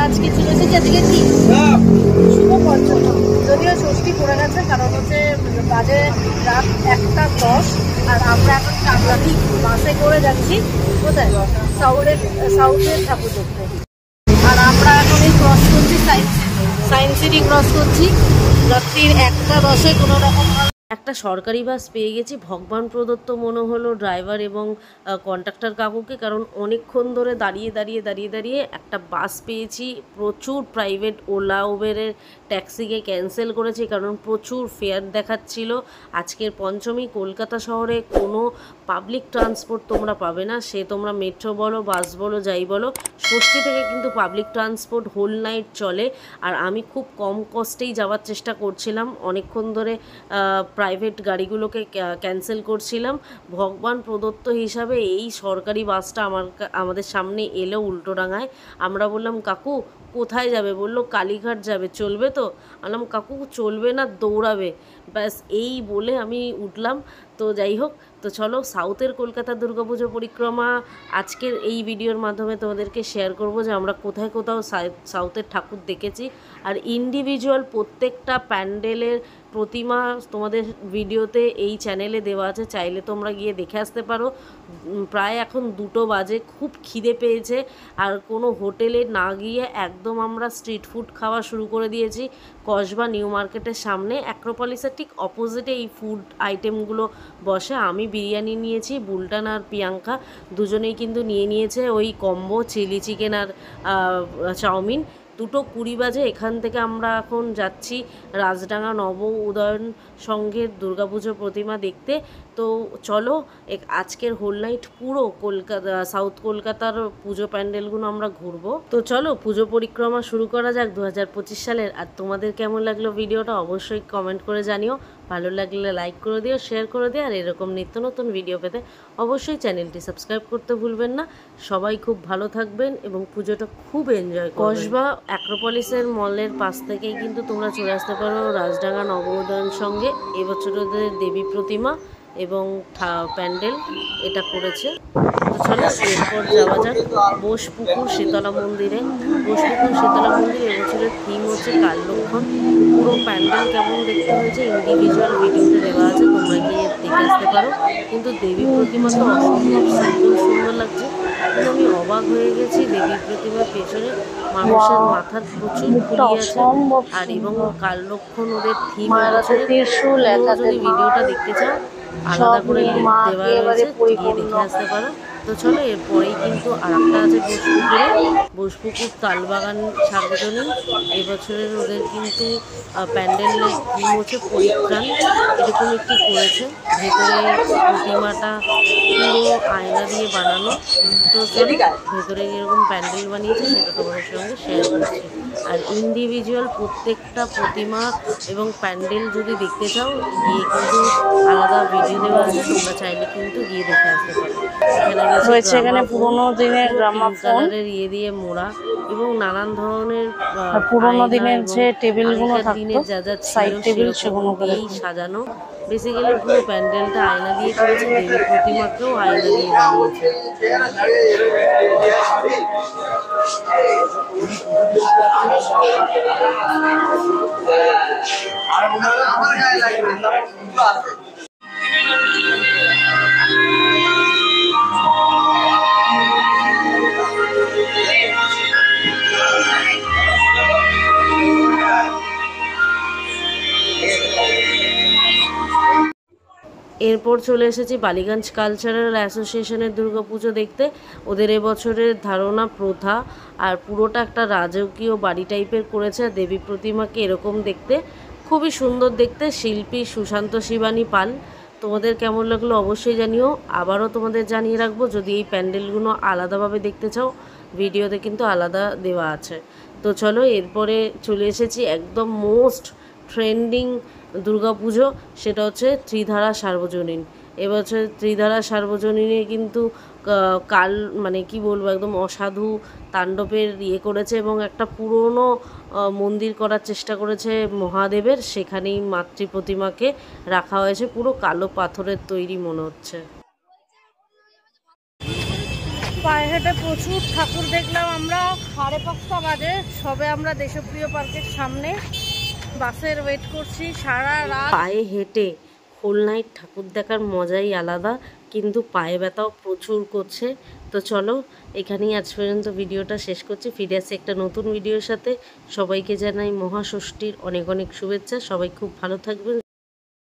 আজকে চলে এসেছি আজকে কি শুভ পঞ্চমী, যদিও ষষ্ঠী পড়ে গেছে, কারণ হচ্ছে বাজে রাত 1:10 আর আমরা এখন কামরাটি বাসে করে যাচ্ছি কোথায় সাউথের ঠাকুর দেখতে। আর আমরা এখন এই ক্রস করছি সায়েন্স সিটি ক্রস করছি রাত্রির 1:10 কোনো রকম একটা সরকারি বাস পেয়ে গেছি। ভগবান প্রদত্ত মনে হলো ড্রাইভার এবং কন্ডাক্টর কাকুকে, কারণ অনেকক্ষণ ধরে দাঁড়িয়ে একটা বাস পেয়েছি। প্রচুর প্রাইভেট ওলা উবেরের ট্যাক্সিকে ক্যান্সেল করেছি, কারণ প্রচুর ফেয়ার দেখাচ্ছিল। আজকের পঞ্চমী কলকাতা শহরে কোনো পাবলিক ট্রান্সপোর্ট তোমরা পাবে না, সে তোমরা মেট্রো বলো, বাস বলো, যাই বলো। ষষ্ঠী থেকে কিন্তু পাবলিক ট্রান্সপোর্ট হোল নাইট চলে, আর আমি খুব কম কস্টেই যাওয়ার চেষ্টা করছিলাম। অনেকক্ষণ ধরে প্রাইভেট গাড়িগুলোকে ক্যান্সেল করছিলাম। ভগবান প্রদত্ত হিসাবে এই সরকারি বাসটা আমাদের সামনে এলো উল্টোডাঙায়। আমরা বললাম কাকু কোথায় যাবে? বললো কালীঘাট যাবে, চলবে তো? বললাম কাকু চলবে না, দৌড়াবে। ব্যাস এই বলে আমি উঠলাম। তো যাই হোক, তো চলো সাউথের কলকাতা দুর্গাপুজো পরিক্রমা আজকের এই ভিডিওর মাধ্যমে তোমাদেরকে শেয়ার করব যে আমরা কোথায় সাউথের ঠাকুর দেখেছি। আর ইন্ডিভিজুয়াল প্রত্যেকটা প্যান্ডেলের প্রতিমা তোমাদের ভিডিওতে এই চ্যানেলে দেওয়া আছে, চাইলে তোমরা গিয়ে দেখে আসতে পারো। প্রায় এখন 2টো বাজে, খুব খিদে পেয়েছে, আর কোনো হোটেলে না গিয়ে একদম আমরা স্ট্রিট ফুড খাওয়া শুরু করে দিয়েছি। কসবা নিউ মার্কেটের সামনে অ্যাক্রোপলিসের ঠিক অপোজিটে এই ফুড আইটেমগুলো বসে। আমি বিরিয়ানি নিয়েছি, বুলটান আর প্রিয়াঙ্কা দুজনেই কিন্তু নিয়েছে ওই কম্বো চিলি চিকেন আর চাউমিন। 2:20 বাজে। এখান থেকে আমরা এখন যাচ্ছি রাজডাঙ্গা নব উদয়ন সংঘের দুর্গাপুজো প্রতিমা দেখতে। তো চলো আজকের হোল নাইট পুরো সাউথ কলকাতার পুজো প্যান্ডেলগুলো আমরা ঘুরবো। তো চলো পুজো পরিক্রমা শুরু করা যাক 2025 সালের। আর তোমাদের কেমন লাগলো ভিডিওটা অবশ্যই কমেন্ট করে জানিও। ভালো লাগলে লাইক করে দিও, শেয়ার করে দিও, আর এরকম নিত্য নতুন ভিডিও পেতে অবশ্যই চ্যানেলটি সাবস্ক্রাইব করতে ভুলবেন না। সবাই খুব ভালো থাকবেন এবং পুজোটা খুব এনজয় করবেন। কসবা অ্যাক্রোপলিসের মলের পাশ থেকেই কিন্তু তোমরা চলে আসতে পারো রাজডাঙ্গা নবোদয়ন সঙ্গে। এবছরের দেবী প্রতিমা এবং প্যান্ডেল এটা করেছে। তো চলো এরপর যাওয়া যাক বোসপুকুর শীতলা মন্দিরে। বোসপুকুর শীতলা মন্দির এবছরের থিম হচ্ছে কাললক্ষণ। পুরো প্যান্ডেল কেমন দেখতে হয়েছে ইন্ডিভিজুয়াল ভিডিওতে দেওয়া আছে, তোমরা গিয়ে দেখে আসতে পারো। কিন্তু দেবী প্রতিমা তো অসম্ভব সুন্দর লাগছে। কিন্তু আমি অবাক হয়ে গেছি, দেবী প্রতিমার পেছনে মানুষের মাথার প্রচুর খুলি আছে, আর এবং কাললক্ষণ ওদের থিম যদি ভিডিওটা দেখতে চাও আলাদা করে লিঙ্ক দেওয়া রয়েছে, গিয়ে দেখে আসতে পারো। তো চলো এরপরেই কিন্তু আর একটা আছে বোসপুকুর তালবাগান সার্বজনীন। এবছরের ওদের কিন্তু প্যান্ডেলের থিম হচ্ছে পরিত্রাণ, এরকম একটি করেছে। ভেতরে প্রতিমাটা পুরো আয়না দিয়ে বানানো। তো চলো ভেতরে এরকম প্যান্ডেল বানিয়েছে সেটা তোমাদের সঙ্গে শেয়ার করছি। আর ইন্ডিভিজুয়াল প্রত্যেকটা প্রতিমা এবং প্যান্ডেল যদি দেখতে চাও গিয়ে কিন্তু আলাদা ভিডিও দেওয়া আছে, তোমরা চাইলে কিন্তু গিয়ে দেখে আসতে পারো। এখানে পুরোনো দিনের কালারের দিয়ে মোড়া এবং নানান ধরনের পুরোনো দিনের যে টেবিলগুলো থাকতো সাইড টেবিল সেগুলো দিয়েই সাজানো। বেসিক্যালি পুরো প্যান্ডেলটা আয়না দিয়ে করেছে, দেবী প্রতিমাকেও আয়না দিয়ে বানিয়েছে। এরপর চলে এসেছি বালিগঞ্জ কালচারাল অ্যাসোসিয়েশনের দুর্গাপুজো দেখতে। ওদের এবছরের ধারণা প্রথা আর পুরোটা একটা রাজকীয় বাড়ি টাইপের করেছে। দেবী প্রতিমাকে এরকম দেখতে, খুবই সুন্দর দেখতে। শিল্পী সুশান্ত শিবানী পাল। তোমাদের কেমন লাগলো অবশ্যই জানিও। আবারও তোমাদের জানিয়ে রাখবো, যদি এই প্যান্ডেলগুলো আলাদাভাবে দেখতে চাও ভিডিওতে কিন্তু আলাদা দেওয়া আছে। তো চলো এরপরে চলে এসেছি একদম মোস্ট ট্রেন্ডিং দুর্গাপুজো, সেটা হচ্ছে ত্রিধারা সার্বজনীন। এবছর ত্রিধারা সার্বজনীনে কিন্তু মানে কি বলবো, একদম অসাধু তাণ্ডবের করেছে এবং একটা পুরনো মন্দির করার চেষ্টা করেছে মহাদেবের। সেখানেই মাতৃ প্রতিমাকে রাখা হয়েছে, পুরো কালো পাথরের তৈরি মনে হচ্ছে। পায়ে হেঁটে প্রচুর ঠাকুর দেখলাম আমরা। 5:30 বাজে, সবে আমরা দেশপ্রিয় পার্কের সামনে বাসের ওয়েট করছি সারা রাত। পায়ে হেঁটে খুলনায় ঠাকুর দেখার মজাই আলাদা, কিন্তু পায়ে ব্যথাও প্রচুর করছে। তো চলো এখানেই আজ পর্যন্ত ভিডিওটা শেষ করছি, ফিরে আসছি একটা নতুন ভিডিওর সাথে। সবাইকে জানাই মহাষষ্ঠীর অনেক অনেক শুভেচ্ছা। সবাই খুব ভালো থাকবেন।